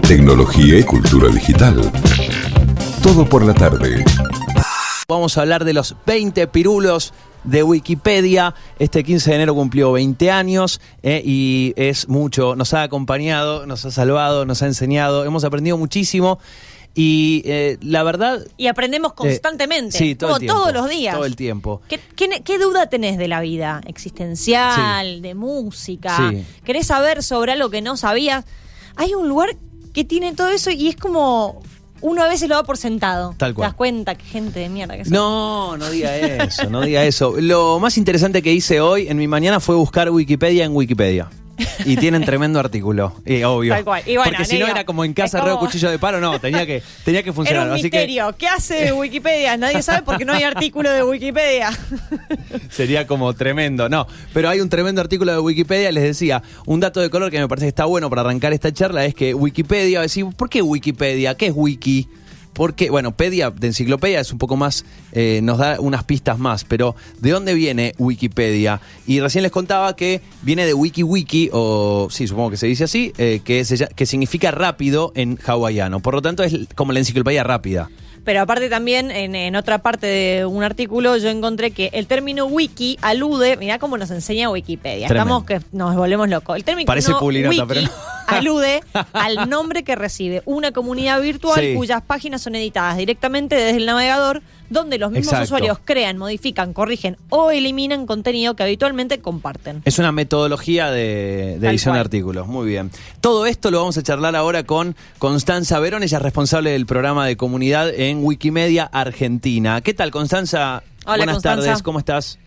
tecnología y cultura digital. Todo por la tarde. Vamos a hablar de los 20 pirulos de Wikipedia. Este 15 de enero cumplió 20 años y es mucho. Nos ha acompañado, nos ha salvado, nos ha enseñado. Hemos aprendido muchísimo y la verdad... Y aprendemos constantemente, sí, todo el tiempo, todos los días. Todo el tiempo. ¿Qué duda tenés de la vida existencial, Sí. de música? Sí. ¿Querés saber sobre algo que no sabías? Hay un lugar que tiene todo eso y es como... Uno a veces lo da por sentado. Tal cual. Te das cuenta que gente de mierda que son. No diga eso, no diga eso. Lo más interesante que hice hoy en mi mañana fue buscar Wikipedia en Wikipedia. Y tienen tremendo artículo, obvio. Tal cual. Y bueno, porque si no era como en casa, reo cuchillo de palo, no, tenía que funcionar. Era un así misterio. ¿Qué hace Wikipedia? Nadie sabe porque no hay artículo de Wikipedia. Sería como tremendo, no. Pero hay un tremendo artículo de Wikipedia, les decía, un dato de color que me parece que está bueno para arrancar esta charla es que Wikipedia, decir, ¿por qué Wikipedia? ¿Qué es Wiki? Porque, bueno, pedia de enciclopedia es un poco más, nos da unas pistas más, pero ¿de dónde viene Wikipedia? Y recién les contaba que viene de WikiWiki, o sí, supongo que se dice así, que significa rápido en hawaiano. Por lo tanto, es como la enciclopedia rápida. Pero aparte también, en otra parte de un artículo, yo encontré que el término wiki alude, mirá cómo nos enseña Wikipedia, Tremendo. estamos que nos volvemos locos. El término Parece pulinota, wiki pero no. alude al nombre que recibe una comunidad virtual Sí. cuyas páginas son editadas directamente desde el navegador, donde los mismos Exacto. usuarios crean, modifican, corrigen o eliminan contenido que habitualmente comparten. Es una metodología de Tal edición de cual. artículos, muy bien. Todo esto lo vamos a charlar ahora con Constanza Verón, ella es responsable del programa de comunidad en Wikimedia Argentina. ¿Qué tal, Constanza? Hola, Buenas Constanza. tardes, ¿cómo estás?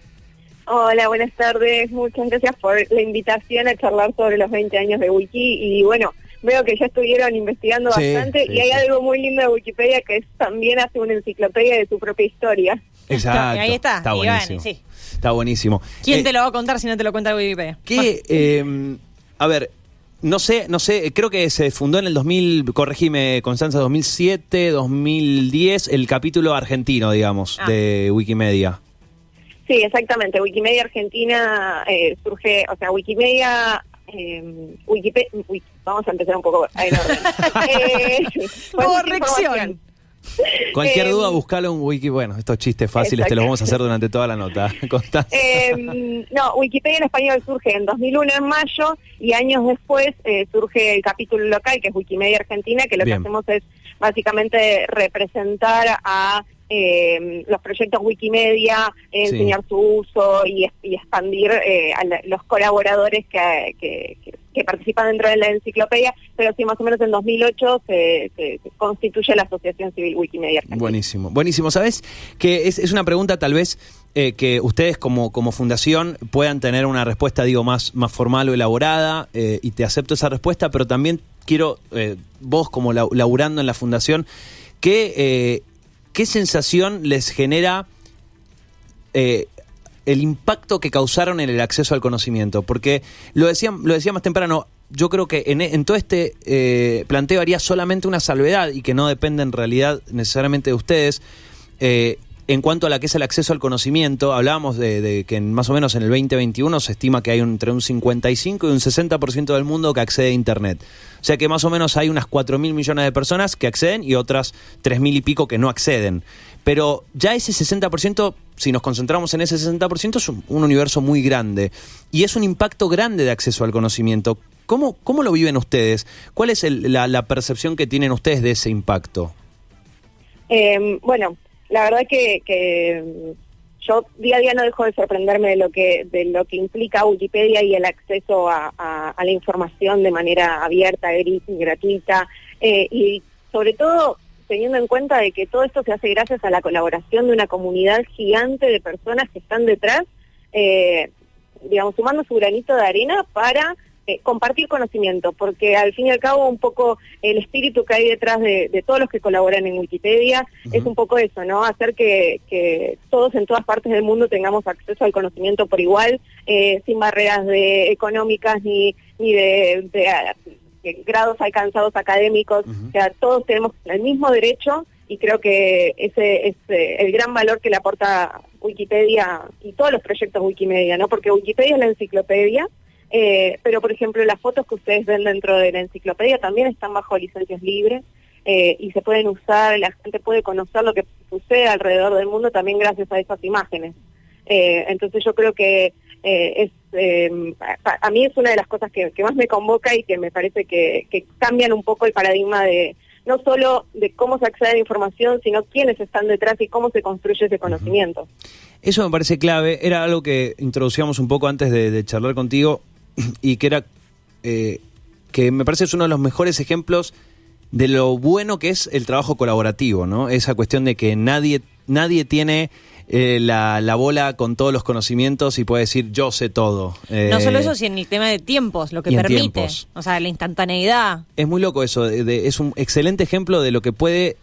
Hola, buenas tardes. Muchas gracias por la invitación a charlar sobre los 20 años de Wiki. Y bueno, veo que ya estuvieron investigando Sí, bastante sí, y hay sí. algo muy lindo de Wikipedia que es también hace una enciclopedia de su propia historia. Exacto. Ahí está. Está Y buenísimo. bueno, sí. Está buenísimo. ¿Quién te lo va a contar si no te lo cuenta Wikipedia? A ver, no sé, creo que se fundó en el 2000, corregime, Constanza, 2007, 2010, el capítulo argentino, digamos, de Wikimedia. Sí, exactamente. Wikimedia Argentina surge, o sea, Wikimedia... vamos a empezar un poco en orden. Corrección. Cualquier duda, buscalo en Wiki. Bueno, estos chistes fáciles te los vamos a hacer durante toda la nota, Constanza. No, Wikipedia en español surge en 2001 en mayo y años después surge el capítulo local que es Wikimedia Argentina, que lo Bien. que hacemos es básicamente representar a los proyectos Wikimedia, enseñar su uso y expandir a los colaboradores que participan dentro de la enciclopedia, pero sí, más o menos en 2008 se constituye la Asociación Civil Wikimedia Argentina. Buenísimo, buenísimo. ¿Sabes? Que es una pregunta tal vez que ustedes como fundación puedan tener una respuesta, digo, más formal o elaborada, y te acepto esa respuesta, pero también quiero, vos como laburando en la fundación, ¿qué sensación les genera el impacto que causaron en el acceso al conocimiento? Porque lo decía más temprano, yo creo que en todo este planteo haría solamente una salvedad y que no depende en realidad necesariamente de ustedes. En cuanto a la que es el acceso al conocimiento, hablábamos de que más o menos en el 2021 se estima que hay entre un 55 y un 60% del mundo que accede a Internet. O sea que más o menos hay unas 4.000 millones de personas que acceden y otras 3.000 y pico que no acceden. Pero ya ese 60%, si nos concentramos en ese 60%, es un universo muy grande. Y es un impacto grande de acceso al conocimiento. ¿Cómo lo viven ustedes? ¿Cuál es la percepción que tienen ustedes de ese impacto? Bueno, la verdad que yo día a día no dejo de sorprenderme de lo que implica Wikipedia y el acceso a la información de manera abierta, gratuita, y sobre todo teniendo en cuenta de que todo esto se hace gracias a la colaboración de una comunidad gigante de personas que están detrás, digamos, sumando su granito de arena para compartir conocimiento, porque al fin y al cabo un poco el espíritu que hay detrás de todos los que colaboran en Wikipedia es un poco eso, ¿no? Hacer que todos en todas partes del mundo tengamos acceso al conocimiento por igual, sin barreras económicas ni de grados alcanzados académicos, o sea, todos tenemos el mismo derecho y creo que ese es el gran valor que le aporta Wikipedia y todos los proyectos Wikimedia, ¿no? Porque Wikipedia es la enciclopedia, pero por ejemplo las fotos que ustedes ven dentro de la enciclopedia también están bajo licencias libres y se pueden usar, la gente puede conocer lo que sucede alrededor del mundo también gracias a esas imágenes. Entonces yo creo que a mí es una de las cosas que más me convoca y que me parece que cambian un poco el paradigma de no solo de cómo se accede a la información, sino quiénes están detrás y cómo se construye ese conocimiento. Eso me parece clave, era algo que introducíamos un poco antes de charlar contigo y que era que me parece es uno de los mejores ejemplos de lo bueno que es el trabajo colaborativo, ¿no? Esa cuestión de que nadie tiene la bola con todos los conocimientos y puede decir yo sé todo. No solo eso, sino en el tema de tiempos, lo que permite. Tiempos. O sea, la instantaneidad. Es muy loco eso, es un excelente ejemplo de lo que puede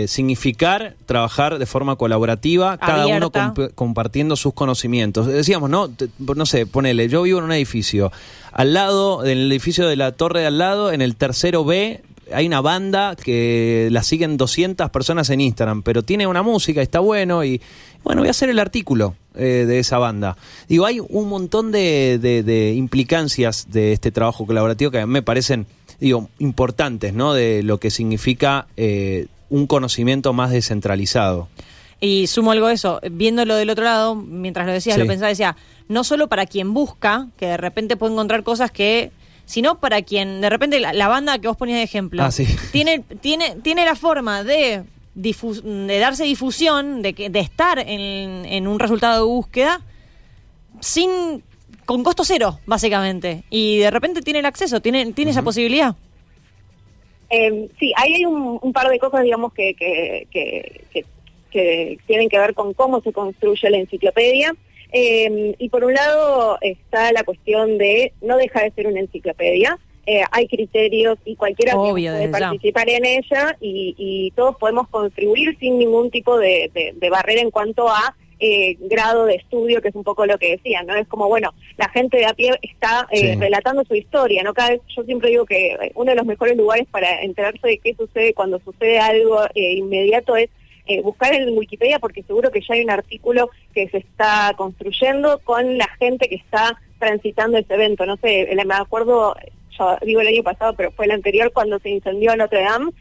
significar trabajar de forma colaborativa, abierta. Cada uno compartiendo sus conocimientos. Decíamos, no sé, ponele, yo vivo en un edificio, al lado, en el edificio de la torre de al lado, en el tercero B, hay una banda que la siguen 200 personas en Instagram, pero tiene una música, está bueno, y bueno, voy a hacer el artículo de esa banda. Digo, hay un montón de implicancias de este trabajo colaborativo que a mí me parecen, importantes, ¿no? De lo que significa un conocimiento más descentralizado. Y sumo algo a eso, viéndolo del otro lado, mientras lo decías, sí. Lo pensaba, decía, no solo para quien busca, que de repente puede encontrar cosas que... sino para quien, de repente, la banda que vos ponías de ejemplo, sí. tiene la forma de darse difusión, de estar en un resultado de búsqueda con costo cero, básicamente. Y de repente tiene el acceso, tiene esa posibilidad. Sí, ahí hay un par de cosas, digamos, que tienen que ver con cómo se construye la enciclopedia. Y por un lado está la cuestión de no deja de ser una enciclopedia, hay criterios y cualquiera puede participar en ella y todos podemos contribuir sin ningún tipo de barrera en cuanto a grado de estudio, que es un poco lo que decían, ¿no? Es como, bueno, la gente de a pie está relatando su historia, ¿no? Yo siempre digo que uno de los mejores lugares para enterarse de qué sucede cuando sucede algo inmediato es buscar en Wikipedia, porque seguro que ya hay un artículo que se está construyendo con la gente que está transitando ese evento. No sé, me acuerdo, yo digo el año pasado, pero fue el anterior, cuando se incendió Notre Dame,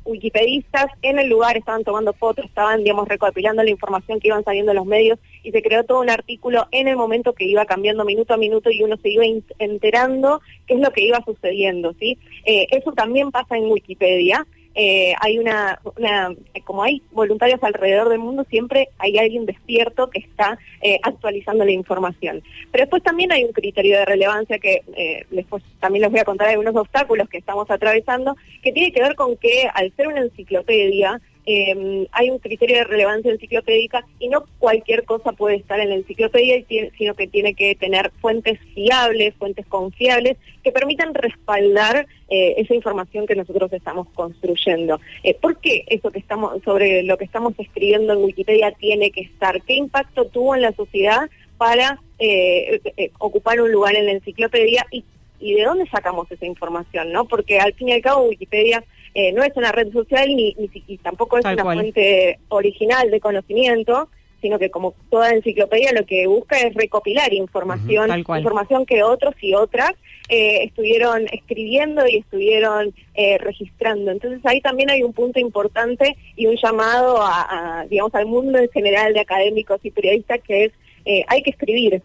wikipedistas en el lugar estaban tomando fotos, estaban, digamos, recopilando la información que iban saliendo en los medios y se creó todo un artículo en el momento que iba cambiando minuto a minuto y uno se iba enterando qué es lo que iba sucediendo, ¿sí? Eso también pasa en Wikipedia. Hay como hay voluntarios alrededor del mundo, siempre hay alguien despierto que está actualizando la información. Pero después también hay un criterio de relevancia que después también les voy a contar algunos obstáculos que estamos atravesando, que tiene que ver con que al ser una enciclopedia, hay un criterio de relevancia enciclopédica y no cualquier cosa puede estar en la enciclopedia, sino que tiene que tener fuentes fiables, fuentes confiables, que permitan respaldar esa información que nosotros estamos construyendo. ¿Por qué eso sobre lo que estamos escribiendo en Wikipedia tiene que estar? ¿Qué impacto tuvo en la sociedad para ocupar un lugar en la enciclopedia y de dónde sacamos esa información, ¿no? Porque al fin y al cabo Wikipedia no es una red social y tampoco es una fuente original de conocimiento, sino que como toda enciclopedia lo que busca es recopilar información, información que otros y otras estuvieron escribiendo y estuvieron registrando. Entonces ahí también hay un punto importante y un llamado digamos, al mundo en general de académicos y periodistas, que es hay que escribir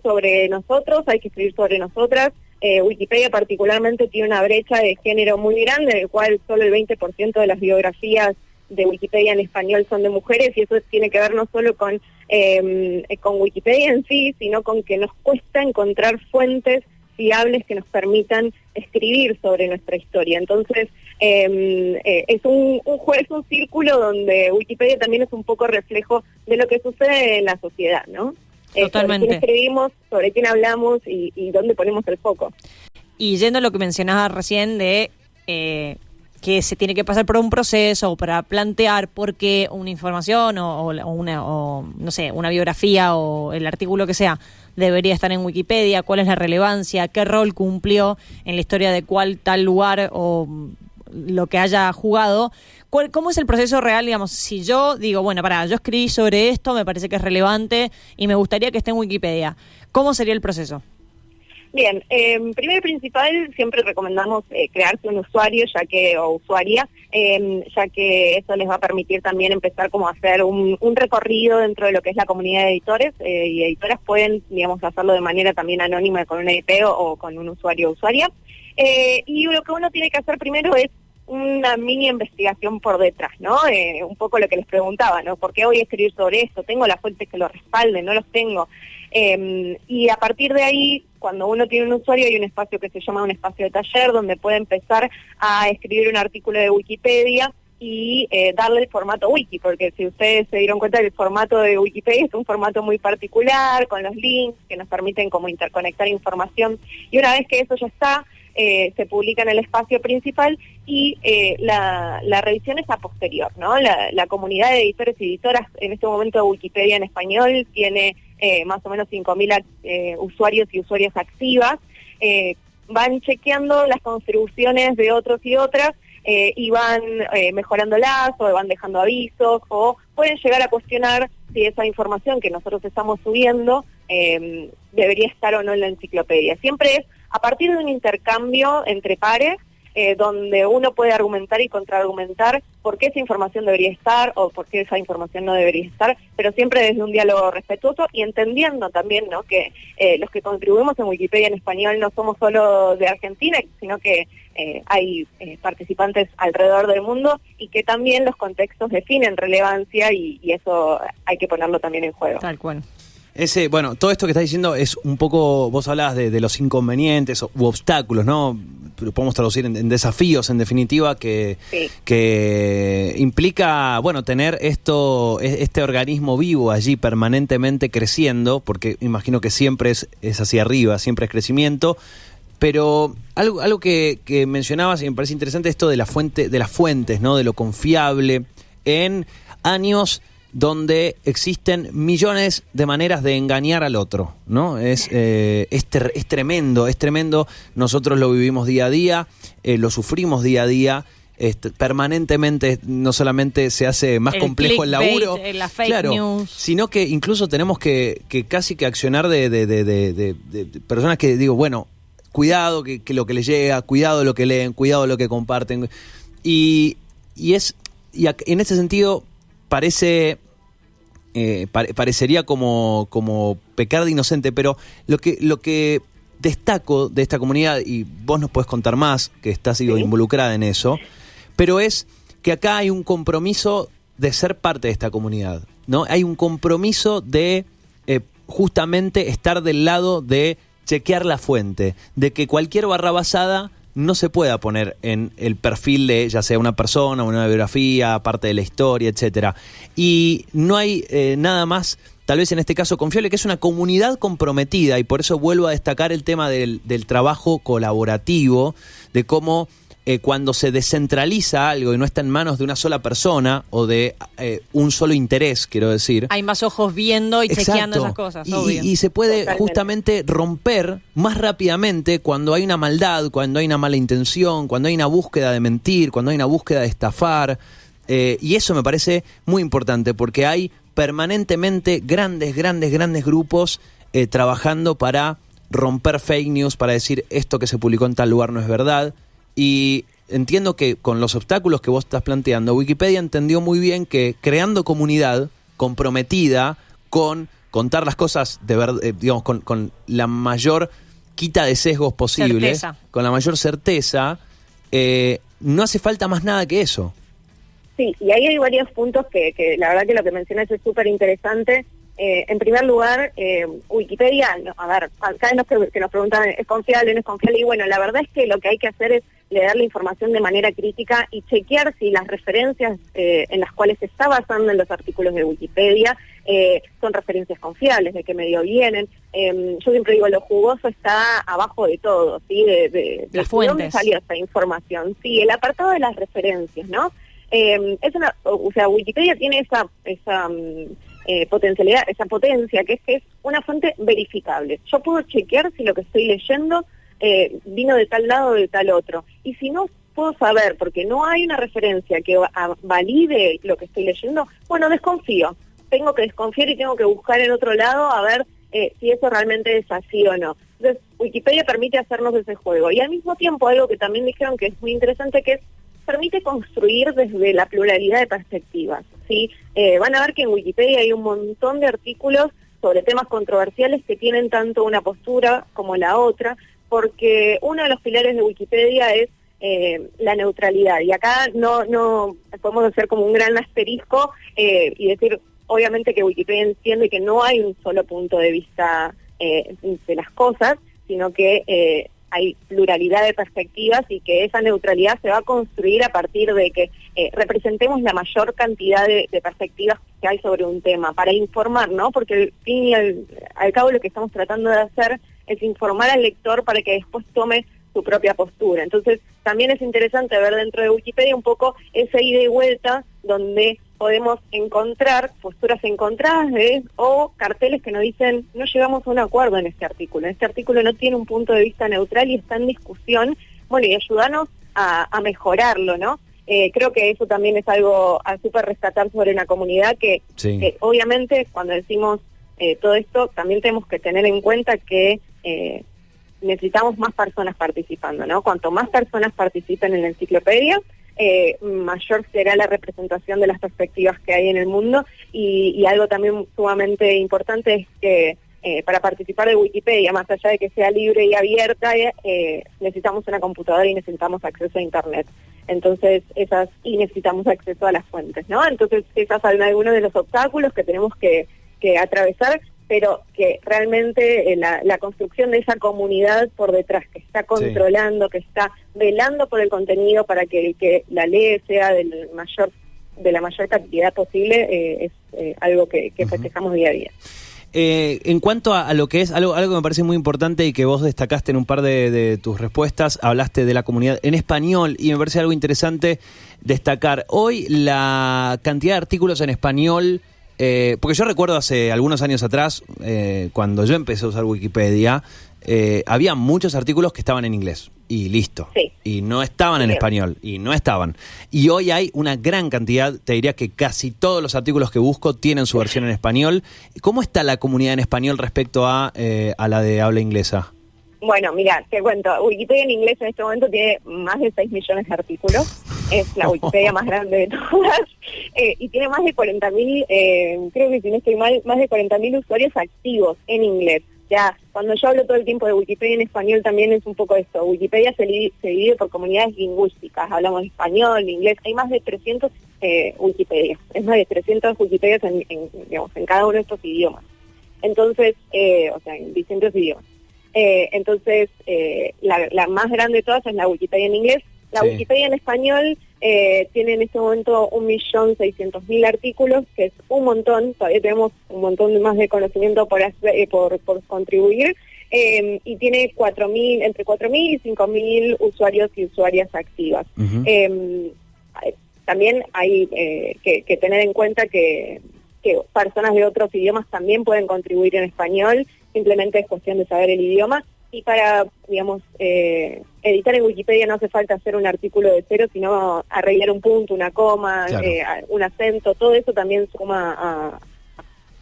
sobre nosotros, hay que escribir sobre nosotras. Wikipedia particularmente tiene una brecha de género muy grande, en el cual solo el 20% de las biografías de Wikipedia en español son de mujeres, y eso tiene que ver no solo con Wikipedia en sí, sino con que nos cuesta encontrar fuentes fiables que nos permitan escribir sobre nuestra historia. Entonces, es un círculo donde Wikipedia también es un poco reflejo de lo que sucede en la sociedad, ¿no? Totalmente. Sobre quién escribimos, sobre quién hablamos y dónde ponemos el foco. Y yendo a lo que mencionabas recién de que se tiene que pasar por un proceso para plantear por qué una información o no sé, una biografía o el artículo que sea debería estar en Wikipedia, cuál es la relevancia, qué rol cumplió en la historia de cuál tal lugar o lo que haya jugado. ¿Cómo es el proceso real, digamos? Si yo digo, bueno, yo escribí sobre esto, me parece que es relevante y me gustaría que esté en Wikipedia, ¿cómo sería el proceso? Bien, primero y principal, siempre recomendamos crearse un usuario o usuaria, ya que eso les va a permitir también empezar como a hacer un recorrido dentro de lo que es la comunidad de editores, y editoras pueden, digamos, hacerlo de manera también anónima con una IP o con un usuario o usuaria. Y lo que uno tiene que hacer primero es una mini investigación por detrás, ¿no? Un poco lo que les preguntaba, ¿no? ¿Por qué voy a escribir sobre esto? ¿Tengo las fuentes que lo respalden? ¿No los tengo? Y a partir de ahí, cuando uno tiene un usuario, hay un espacio que se llama un espacio de taller, donde puede empezar a escribir un artículo de Wikipedia y darle el formato wiki, porque si ustedes se dieron cuenta, el formato de Wikipedia es un formato muy particular, con los links que nos permiten como interconectar información, y una vez que eso ya está, se publica en el espacio principal y la revisión es a posterior, ¿no? La comunidad de editores y editoras en este momento de Wikipedia en español tiene más o menos 5.000 usuarios y usuarias activas, van chequeando las contribuciones de otros y otras y van mejorándolas o van dejando avisos o pueden llegar a cuestionar si esa información que nosotros estamos subiendo debería estar o no en la enciclopedia. Siempre es a partir de un intercambio entre pares, donde uno puede argumentar y contraargumentar por qué esa información debería estar o por qué esa información no debería estar, pero siempre desde un diálogo respetuoso y entendiendo también, ¿no?, que los que contribuimos en Wikipedia en español no somos solo de Argentina, sino que hay participantes alrededor del mundo y que también los contextos definen relevancia y eso hay que ponerlo también en juego. Tal cual. Bueno, todo esto que estás diciendo es un poco, vos hablabas de los inconvenientes u obstáculos, ¿no? Podemos traducir en desafíos, en definitiva, que implica, bueno, tener este organismo vivo allí permanentemente creciendo, porque imagino que siempre es hacia arriba, siempre es crecimiento. Pero algo que mencionabas y me parece interesante, esto de las fuentes, ¿no? De lo confiable en años donde existen millones de maneras de engañar al otro, ¿no? Es tremendo, nosotros lo vivimos día a día, lo sufrimos día a día, permanentemente no solamente se hace más complejo el laburo, la fake news, sino que incluso tenemos que casi que accionar de personas que digo, bueno, cuidado que lo que les llega, cuidado lo que leen, cuidado lo que comparten, y en ese sentido parecería como pecar de inocente, pero lo que destaco de esta comunidad, y vos nos podés contar más, que estás involucrada en eso, pero es que acá hay un compromiso de ser parte de esta comunidad, ¿no? Hay un compromiso de justamente estar del lado de chequear la fuente, de que cualquier barrabasada no se pueda poner en el perfil de ya sea una persona, una biografía, parte de la historia, etcétera. Y no hay nada más, tal vez en este caso confiable, que es una comunidad comprometida, y por eso vuelvo a destacar el tema del trabajo colaborativo, de cómo cuando se descentraliza algo y no está en manos de una sola persona o de un solo interés, quiero decir. Hay más ojos viendo y chequeando esas cosas, obvio. Y se puede justamente romper más rápidamente cuando hay una maldad, cuando hay una mala intención, cuando hay una búsqueda de mentir, cuando hay una búsqueda de estafar. Y eso me parece muy importante porque hay permanentemente grandes grupos trabajando para romper fake news, para decir esto que se publicó en tal lugar no es verdad. Y entiendo que con los obstáculos que vos estás planteando, Wikipedia entendió muy bien que creando comunidad comprometida con contar las cosas de verdad, digamos, con la mayor quita de sesgos posible, con la mayor certeza, no hace falta más nada que eso. Sí, y ahí hay varios puntos que la verdad que lo que mencionas es súper interesante. En primer lugar, Wikipedia, cada vez que nos preguntan, ¿es confiable o no es confiable? Y bueno, la verdad es que lo que hay que hacer es leer la información de manera crítica y chequear si las referencias en las cuales se está basando en los artículos de Wikipedia son referencias confiables, de qué medio vienen. Yo siempre digo, lo jugoso está abajo de todo, ¿sí? De las fuentes. ¿De dónde salió esta información? Sí, el apartado de las referencias, ¿no? Wikipedia tiene esa potencialidad, esa potencia, que es una fuente verificable. Yo puedo chequear si lo que estoy leyendo vino de tal lado o de tal otro. Y si no puedo saber, porque no hay una referencia que valide lo que estoy leyendo, bueno, desconfío. Tengo que desconfiar y tengo que buscar en otro lado a ver si eso realmente es así o no. Entonces, Wikipedia permite hacernos ese juego. Y al mismo tiempo, algo que también dijeron que es muy interesante, que es permite construir desde la pluralidad de perspectivas, ¿sí? Van a ver que en Wikipedia hay un montón de artículos sobre temas controversiales que tienen tanto una postura como la otra, porque uno de los pilares de Wikipedia es la neutralidad. Y acá no podemos hacer como un gran asterisco y decir, obviamente que Wikipedia entiende que no hay un solo punto de vista de las cosas, sino que hay pluralidad de perspectivas y que esa neutralidad se va a construir a partir de que representemos la mayor cantidad de perspectivas que hay sobre un tema, para informar, ¿no? Porque al fin y al cabo lo que estamos tratando de hacer es informar al lector para que después tome su propia postura. Entonces, también es interesante ver dentro de Wikipedia un poco esa ida y vuelta donde podemos encontrar posturas encontradas o carteles que nos dicen no llegamos a un acuerdo en este artículo no tiene un punto de vista neutral y está en discusión, bueno, y ayudarnos a mejorarlo, ¿no? Creo que eso también es algo a súper rescatar sobre una comunidad que obviamente cuando decimos todo esto también tenemos que tener en cuenta que necesitamos más personas participando, ¿no? Cuanto más personas participen en la enciclopedia, mayor será la representación de las perspectivas que hay en el mundo y algo también sumamente importante es que para participar de Wikipedia, más allá de que sea libre y abierta, necesitamos una computadora y necesitamos acceso a Internet. Entonces, necesitamos acceso a las fuentes, ¿no? Entonces, esos son algunos de los obstáculos que tenemos que atravesar, pero que realmente la construcción de esa comunidad por detrás, que está controlando, que está velando por el contenido para que la ley sea de la mayor cantidad posible, es algo que festejamos día a día. En cuanto a lo que es algo que me parece muy importante y que vos destacaste en un par de tus respuestas, hablaste de la comunidad en español y me parece algo interesante destacar hoy la cantidad de artículos en español. Porque yo recuerdo hace algunos años atrás, cuando yo empecé a usar Wikipedia, había muchos artículos que estaban en inglés y listo, y no estaban en español y no estaban, y hoy hay una gran cantidad, te diría que casi todos los artículos que busco tienen su versión en español. ¿Cómo está la comunidad en español respecto a la de habla inglesa? Bueno, mira, te cuento, Wikipedia en inglés en este momento tiene más de 6 millones de artículos, es la Wikipedia más grande de todas, y tiene más de 40.000, creo que si no estoy mal, más de 40.000 usuarios activos en inglés. Ya, cuando yo hablo todo el tiempo de Wikipedia en español también es un poco esto, Wikipedia se divide por comunidades lingüísticas, hablamos español, inglés, hay más de 300 Wikipedias, es más de 300 Wikipedias en cada uno de estos idiomas. Entonces, o sea, en distintos idiomas. Entonces, la más grande de todas es la Wikipedia en inglés. La Wikipedia en español tiene en este momento 1.600.000 artículos, que es un montón, todavía tenemos un montón más de conocimiento por contribuir, y tiene entre 4.000 y 5.000 usuarios y usuarias activas. También hay que tener en cuenta que personas de otros idiomas también pueden contribuir en español, simplemente es cuestión de saber el idioma. Y para, digamos, editar en Wikipedia no hace falta hacer un artículo de cero, sino arreglar un punto, una coma, un acento, todo eso también suma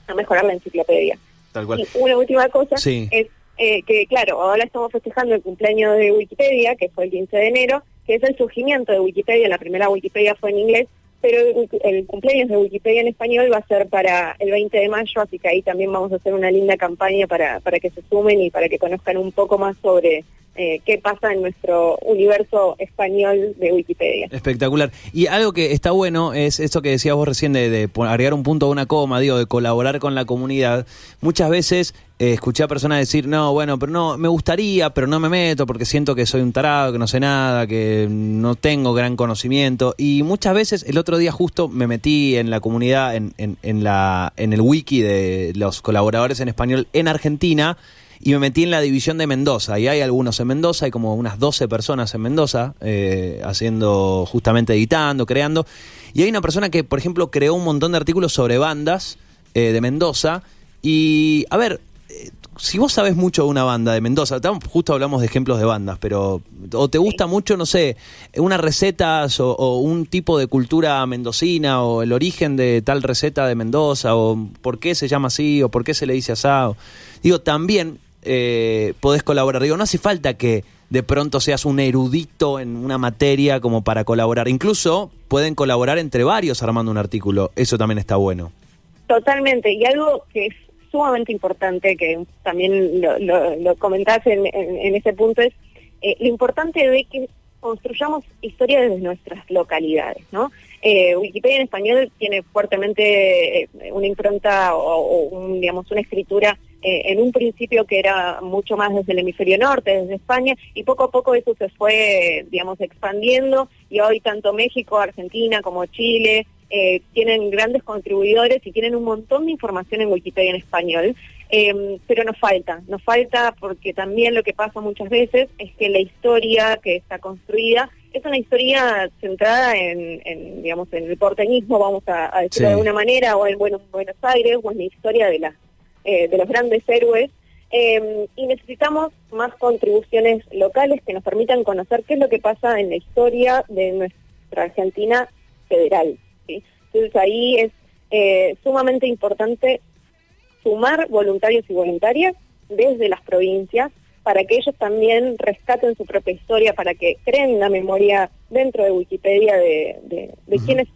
a mejorar la enciclopedia. Tal cual. Y una última cosa es que, claro, ahora estamos festejando el cumpleaños de Wikipedia, que fue el 15 de enero, que es el surgimiento de Wikipedia. La primera Wikipedia fue en inglés, pero el cumpleaños de Wikipedia en español va a ser para el 20 de mayo, así que ahí también vamos a hacer una linda campaña para que se sumen y para que conozcan un poco más sobre qué pasa en nuestro universo español de Wikipedia. Espectacular. Y algo que está bueno es eso que decías vos recién de agregar un punto o una coma, de colaborar con la comunidad. Muchas veces escuché a personas decir, no, bueno, pero no, me gustaría, pero no me meto porque siento que soy un tarado, que no sé nada, que no tengo gran conocimiento. Y muchas veces, el otro día justo me metí en la comunidad, en el wiki de los colaboradores en español en Argentina, y me metí en la división de Mendoza, y hay algunos en Mendoza, hay como unas 12 personas en Mendoza, haciendo, justamente editando, creando, y hay una persona que, por ejemplo, creó un montón de artículos sobre bandas de Mendoza, y, a ver, si vos sabés mucho de una banda de Mendoza, justo hablamos de ejemplos de bandas, pero o te gusta mucho, no sé, unas recetas o un tipo de cultura mendocina o el origen de tal receta de Mendoza o por qué se llama así o por qué se le dice asado. Digo, también podés colaborar. Digo, no hace falta que de pronto seas un erudito en una materia como para colaborar. Incluso pueden colaborar entre varios armando un artículo. Eso también está bueno. Totalmente. Y algo que es sumamente importante, que también lo comentás en ese punto, es lo importante de que construyamos historia desde nuestras localidades, ¿no? Wikipedia en español tiene fuertemente una impronta digamos, una escritura en un principio que era mucho más desde el hemisferio norte, desde España, y poco a poco eso se fue, digamos, expandiendo, y hoy tanto México, Argentina como Chile tienen grandes contribuidores y tienen un montón de información en Wikipedia en español, pero nos falta porque también lo que pasa muchas veces es que la historia que está construida es una historia centrada en digamos, en el porteñismo, vamos a decirlo de alguna manera, o en Buenos Aires, o en la historia de los grandes héroes, y necesitamos más contribuciones locales que nos permitan conocer qué es lo que pasa en la historia de nuestra Argentina federal, ¿sí? Entonces ahí es sumamente importante sumar voluntarios y voluntarias desde las provincias para que ellos también rescaten su propia historia, para que creen la memoria dentro de Wikipedia de quiénes,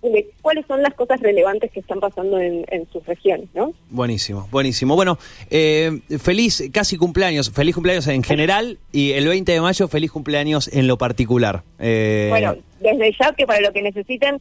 de cuáles son las cosas relevantes que están pasando en sus regiones, ¿no? Buenísimo, buenísimo. Bueno, feliz cumpleaños en general, y el 20 de mayo feliz cumpleaños en lo particular. Bueno, desde ya que para lo que necesiten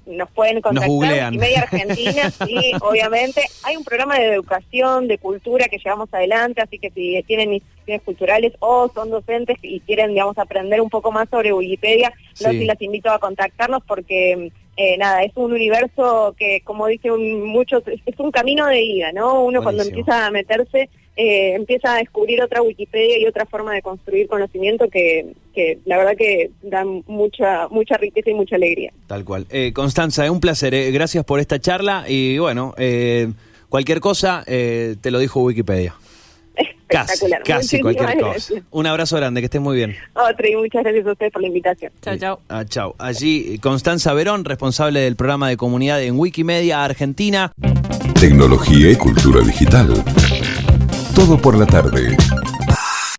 nos pueden contactar. Nos googlean. Wikimedia Argentina, sí, obviamente. Hay un programa de educación, de cultura que llevamos adelante, así que si tienen instituciones culturales o son docentes y quieren, digamos, aprender un poco más sobre Wikipedia, sí, las invito a contactarnos porque, nada, es un universo que, como dicen muchos, es un camino de ida, ¿no? Uno cuando empieza a meterse, empieza a descubrir otra Wikipedia y otra forma de construir conocimiento que la verdad que da mucha riqueza y mucha alegría. Tal cual. Constanza, un placer. Gracias por esta charla y bueno, cualquier cosa te lo dijo Wikipedia. Espectacular. Casi cualquier cosa. Un abrazo grande, que estés muy bien. Otro, y muchas gracias a ustedes por la invitación. Chao. Chao. Allí Constanza Verón, responsable del programa de comunidad en Wikimedia Argentina. Tecnología y cultura digital. Todo por la tarde.